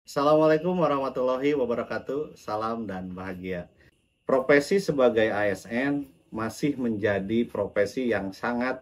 Assalamualaikum warahmatullahi wabarakatuh. Salam dan bahagia. Profesi sebagai ASN masih menjadi profesi yang sangat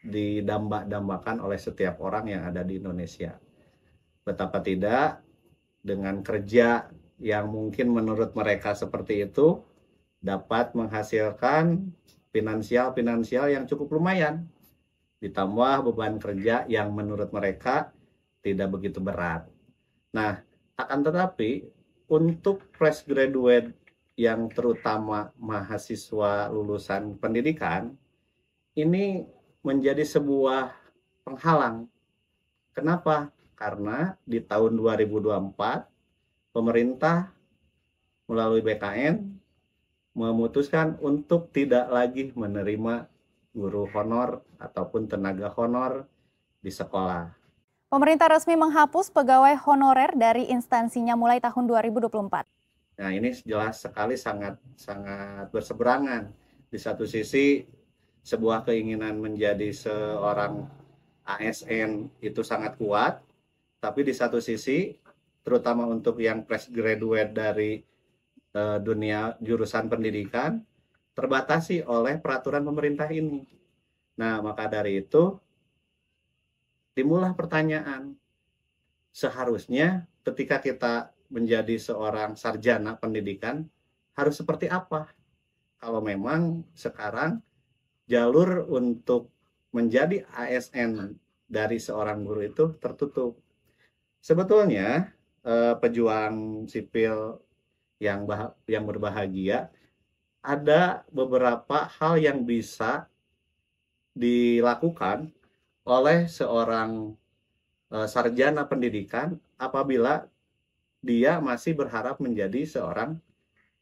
didamba-dambakan oleh setiap orang yang ada di Indonesia. Betapa tidak, dengan kerja yang mungkin menurut mereka seperti itu dapat menghasilkan finansial yang cukup lumayan. Ditambah beban kerja yang menurut mereka tidak begitu berat. Nah, akan tetapi untuk fresh graduate yang terutama mahasiswa lulusan pendidikan ini menjadi sebuah penghalang. Kenapa? Karena di tahun 2024 pemerintah melalui BKN memutuskan untuk tidak lagi menerima guru honor ataupun tenaga honor di sekolah. Pemerintah resmi menghapus pegawai honorer dari instansinya mulai tahun 2024. Nah, ini jelas sekali sangat berseberangan. Di satu sisi, sebuah keinginan menjadi seorang ASN itu sangat kuat, tapi di satu sisi, terutama untuk yang fresh graduate dari dunia jurusan pendidikan, terbatasi oleh peraturan pemerintah ini. Nah, maka dari itu, timbullah pertanyaan, seharusnya ketika kita menjadi seorang sarjana pendidikan, harus seperti apa? Kalau memang sekarang jalur untuk menjadi ASN dari seorang guru itu tertutup. Sebetulnya pejuang sipil yang berbahagia, ada beberapa hal yang bisa dilakukan oleh seorang sarjana pendidikan apabila dia masih berharap menjadi seorang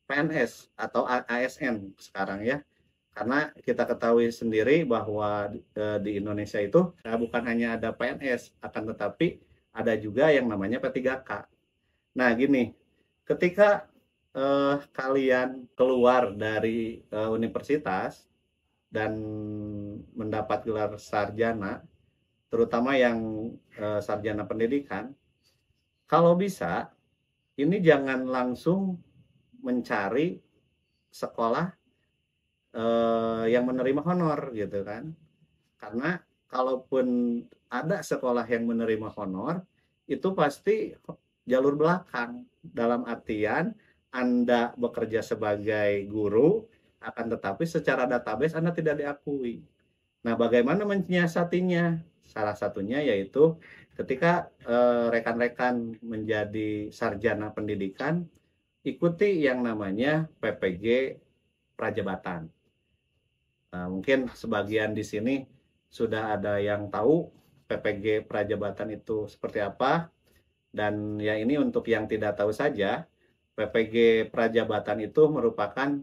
PNS atau ASN sekarang ya. Karena kita ketahui sendiri bahwa di Indonesia itu bukan hanya ada PNS, akan tetapi ada juga yang namanya P3K. Nah gini, ketika kalian keluar dari universitas dan mendapat gelar sarjana, terutama yang sarjana pendidikan, kalau bisa ini jangan langsung mencari sekolah yang menerima honor gitu kan, karena kalaupun ada sekolah yang menerima honor itu pasti jalur belakang, dalam artian Anda bekerja sebagai guru akan tetapi secara database Anda tidak diakui. Nah, bagaimana menyiasatinya? Salah satunya yaitu ketika rekan-rekan menjadi sarjana pendidikan, ikuti yang namanya PPG Prajabatan. Nah, mungkin sebagian di sini sudah ada yang tahu PPG Prajabatan itu seperti apa. Dan ya ini untuk yang tidak tahu saja, PPG Prajabatan itu merupakan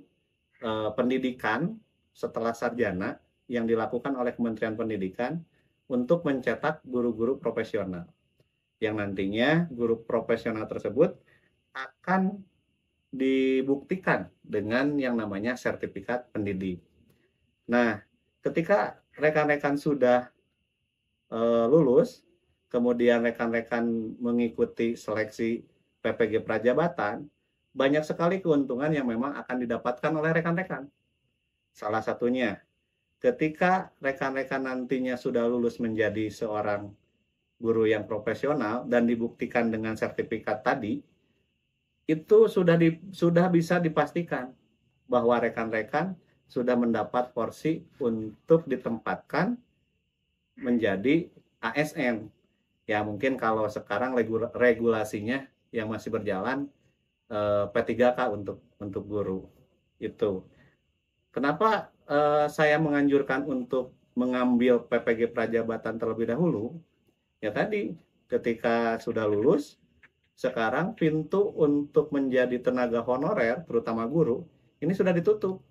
pendidikan setelah sarjana yang dilakukan oleh Kementerian Pendidikan untuk mencetak guru-guru profesional. Yang nantinya guru profesional tersebut akan dibuktikan dengan yang namanya sertifikat pendidik. Nah, ketika rekan-rekan sudah lulus, kemudian rekan-rekan mengikuti seleksi PPG Prajabatan, banyak sekali keuntungan yang memang akan didapatkan oleh rekan-rekan. Salah satunya, ketika rekan-rekan nantinya sudah lulus menjadi seorang guru yang profesional dan dibuktikan dengan sertifikat tadi, itu sudah bisa dipastikan bahwa rekan-rekan sudah mendapat porsi untuk ditempatkan menjadi ASN. Ya mungkin kalau sekarang regulasinya yang masih berjalan P3K untuk guru itu. Kenapa saya menganjurkan untuk mengambil PPG Prajabatan terlebih dahulu? Ya tadi, ketika sudah lulus, sekarang pintu untuk menjadi tenaga honorer, terutama guru, ini sudah ditutup.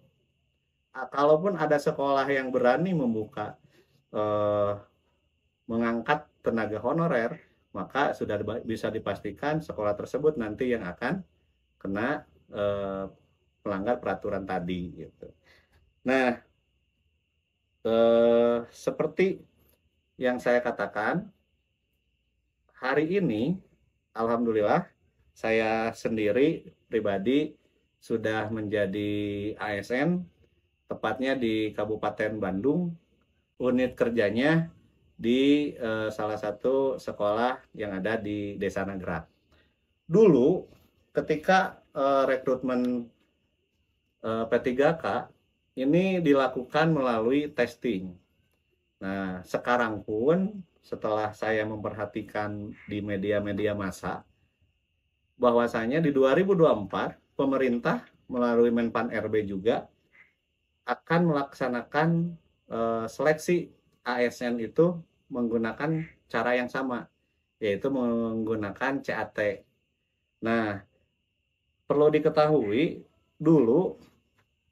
Kalaupun ada sekolah yang berani membuka mengangkat tenaga honorer, maka sudah bisa dipastikan sekolah tersebut nanti yang akan kena melanggar peraturan tadi gitu. Nah, seperti yang saya katakan, hari ini alhamdulillah saya sendiri pribadi sudah menjadi ASN, tepatnya di Kabupaten Bandung, unit kerjanya di salah satu sekolah yang ada di Desa Nagrak. Dulu ketika rekrutmen P3K ini dilakukan melalui testing. Nah, sekarang pun setelah saya memperhatikan di media-media massa, bahwasanya di 2024 pemerintah melalui Menpan RB juga akan melaksanakan seleksi ASN itu menggunakan cara yang sama, yaitu menggunakan CAT. Nah, perlu diketahui dulu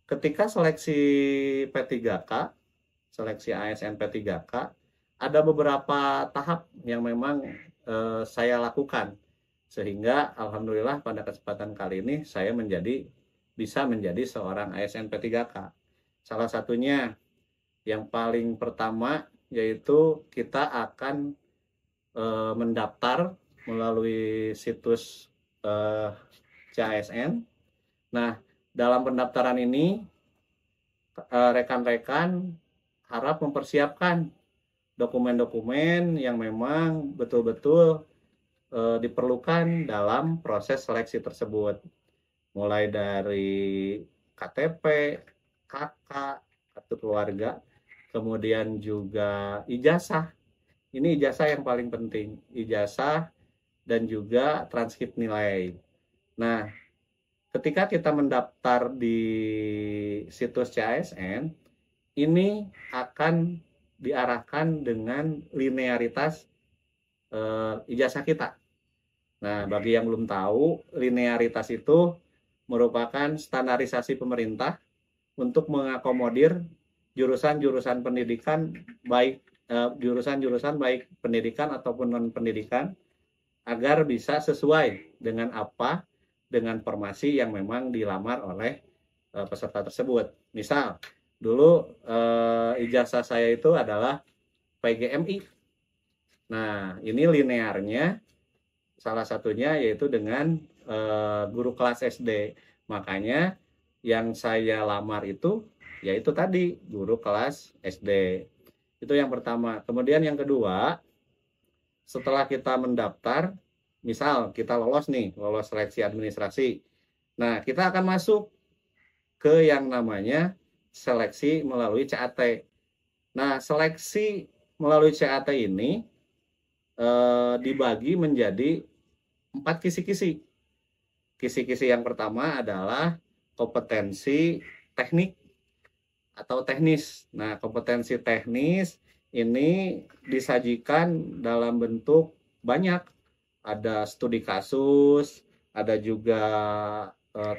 ketika seleksi P3K, seleksi ASN P3K, ada beberapa tahap yang memang saya lakukan. Sehingga alhamdulillah pada kesempatan kali ini saya bisa menjadi seorang ASN P3K. Salah satunya yang paling pertama yaitu kita akan mendaftar melalui situs CASN. Nah, dalam pendaftaran ini rekan-rekan harap mempersiapkan dokumen-dokumen yang memang betul-betul diperlukan dalam proses seleksi tersebut. Mulai dari KTP, KK, kartu keluarga, kemudian juga ijazah. Ini ijazah yang paling penting, ijazah dan juga transkrip nilai. Nah, ketika kita mendaftar di situs CASN, ini akan diarahkan dengan linearitas ijazah kita. Nah, bagi yang belum tahu, linearitas itu merupakan standarisasi pemerintah untuk mengakomodir jurusan-jurusan pendidikan baik jurusan-jurusan baik pendidikan ataupun non pendidikan agar bisa sesuai dengan formasi yang memang dilamar oleh peserta tersebut. Misal, dulu ijazah saya itu adalah PGMI. Nah, ini linearnya salah satunya yaitu dengan guru kelas SD. Makanya yang saya lamar itu yaitu tadi guru kelas SD. Itu yang pertama. Kemudian yang kedua, setelah kita mendaftar, misal kita lolos seleksi administrasi. Nah, kita akan masuk ke yang namanya seleksi melalui CAT. Nah, seleksi melalui CAT ini dibagi menjadi 4 kisi-kisi. Kisi-kisi yang pertama adalah kompetensi teknik atau teknis. Nah, kompetensi teknis ini disajikan dalam bentuk banyak. Ada studi kasus, ada juga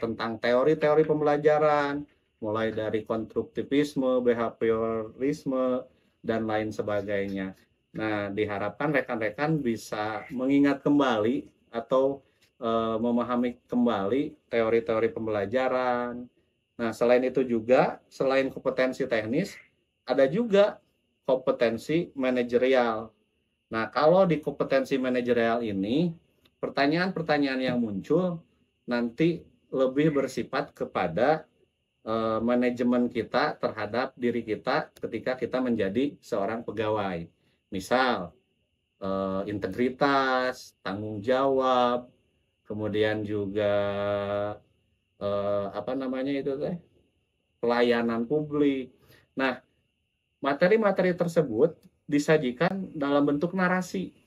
tentang teori-teori pembelajaran, mulai dari konstruktivisme, behaviorisme, dan lain sebagainya. Nah, diharapkan rekan-rekan bisa mengingat kembali atau memahami kembali teori-teori pembelajaran. Nah, selain itu juga, selain kompetensi teknis, ada juga kompetensi manajerial. Nah, kalau di kompetensi manajerial ini, pertanyaan-pertanyaan yang muncul nanti lebih bersifat kepada manajemen kita terhadap diri kita ketika kita menjadi seorang pegawai. Misal, integritas, tanggung jawab, kemudian juga pelayanan publik. Nah, materi-materi tersebut disajikan dalam bentuk narasi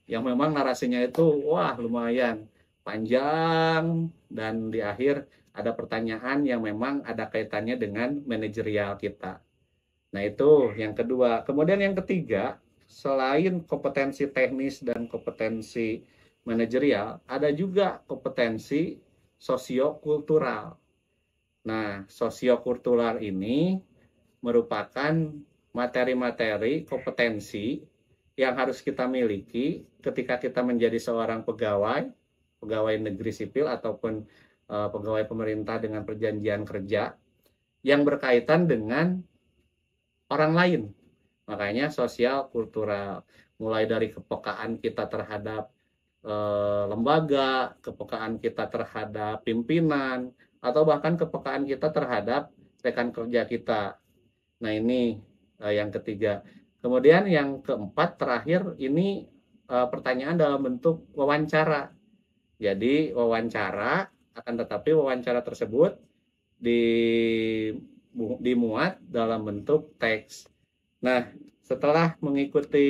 yang memang narasinya itu lumayan panjang, dan di akhir ada pertanyaan yang memang ada kaitannya dengan manajerial kita. Nah, itu yang kedua. Kemudian yang ketiga, selain kompetensi teknis dan kompetensi manajerial, ada juga kompetensi sosiokultural. Nah, sosiokultural ini merupakan materi-materi kompetensi yang harus kita miliki ketika kita menjadi seorang pegawai negeri sipil ataupun pegawai pemerintah dengan perjanjian kerja yang berkaitan dengan orang lain. Makanya sosial kultural, mulai dari kepekaan kita terhadap lembaga, kepekaan kita terhadap pimpinan, atau bahkan kepekaan kita terhadap rekan kerja kita. Nah ini yang ketiga. Kemudian yang keempat terakhir ini pertanyaan dalam bentuk wawancara. Jadi wawancara, akan tetapi wawancara tersebut dimuat dalam bentuk teks. Nah, setelah mengikuti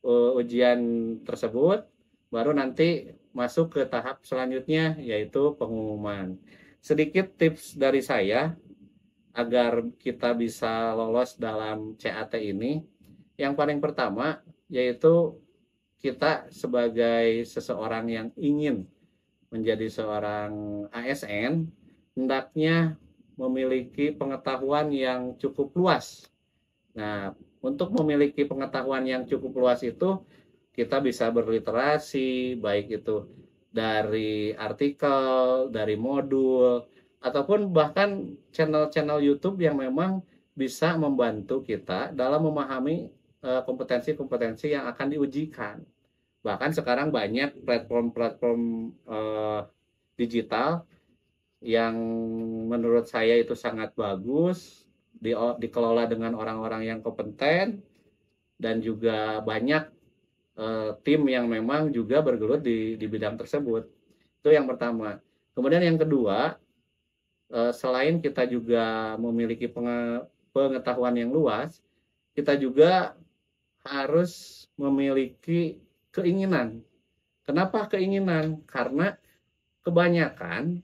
ujian tersebut, baru nanti masuk ke tahap selanjutnya, yaitu pengumuman. Sedikit tips dari saya agar kita bisa lolos dalam CAT ini. Yang paling pertama, yaitu kita sebagai seseorang yang ingin menjadi seorang ASN, hendaknya memiliki pengetahuan yang cukup luas. Nah, untuk memiliki pengetahuan yang cukup luas itu, kita bisa berliterasi, baik itu dari artikel, dari modul, ataupun bahkan channel-channel YouTube yang memang bisa membantu kita dalam memahami kompetensi-kompetensi yang akan diujikan. Bahkan sekarang banyak platform-platform digital yang menurut saya itu sangat bagus, dikelola dengan orang-orang yang kompeten, dan juga banyak tim yang memang juga bergelut di bidang tersebut. Itu yang pertama. Kemudian yang kedua, selain kita juga memiliki pengetahuan yang luas, kita juga harus memiliki keinginan. Kenapa keinginan? Karena kebanyakan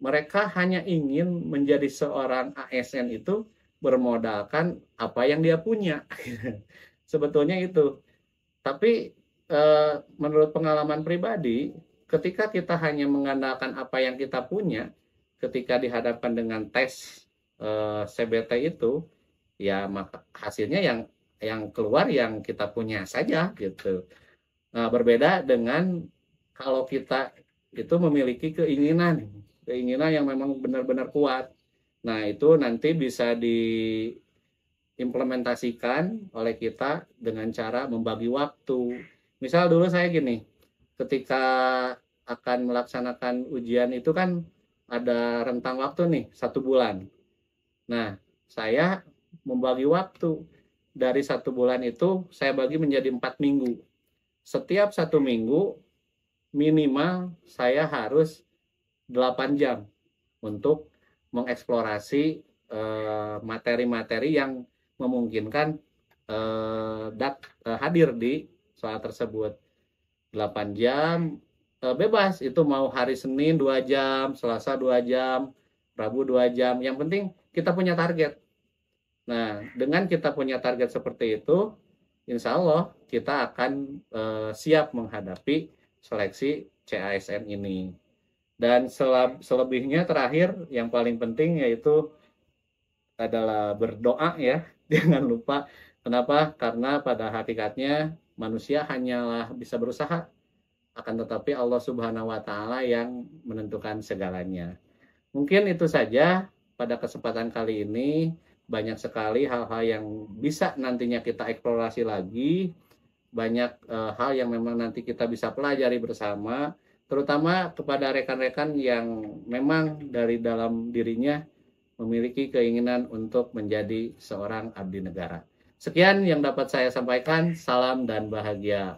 mereka hanya ingin menjadi seorang ASN itu bermodalkan apa yang dia punya. Sebetulnya itu. Tapi menurut pengalaman pribadi, ketika kita hanya mengandalkan apa yang kita punya, ketika dihadapkan dengan tes CBT itu, ya maka hasilnya yang keluar yang kita punya saja gitu. Nah, berbeda dengan kalau kita itu memiliki keinginan yang memang benar-benar kuat. Nah, itu nanti bisa diimplementasikan oleh kita dengan cara membagi waktu. Misal dulu saya gini, ketika akan melaksanakan ujian itu kan ada rentang waktu nih, 1 bulan. Nah, saya membagi waktu. Dari 1 bulan itu saya bagi menjadi 4 minggu. Setiap 1 minggu minimal saya harus 8 jam untuk mengeksplorasi materi-materi yang memungkinkan hadir di soal tersebut. 8 jam bebas, itu mau hari Senin 2 jam, Selasa 2 jam, Rabu 2 jam, yang penting kita punya target. Nah, dengan kita punya target seperti itu, insya Allah kita akan siap menghadapi seleksi CASN ini. Dan selebihnya terakhir, yang paling penting yaitu adalah berdoa ya. Jangan lupa. Kenapa? Karena pada hakikatnya manusia hanyalah bisa berusaha, akan tetapi Allah Subhanahu wa Ta'ala yang menentukan segalanya. Mungkin itu saja pada kesempatan kali ini. Banyak sekali hal-hal yang bisa nantinya kita eksplorasi lagi, banyak hal yang memang nanti kita bisa pelajari bersama, terutama kepada rekan-rekan yang memang dari dalam dirinya memiliki keinginan untuk menjadi seorang abdi negara. Sekian yang dapat saya sampaikan, salam dan bahagia.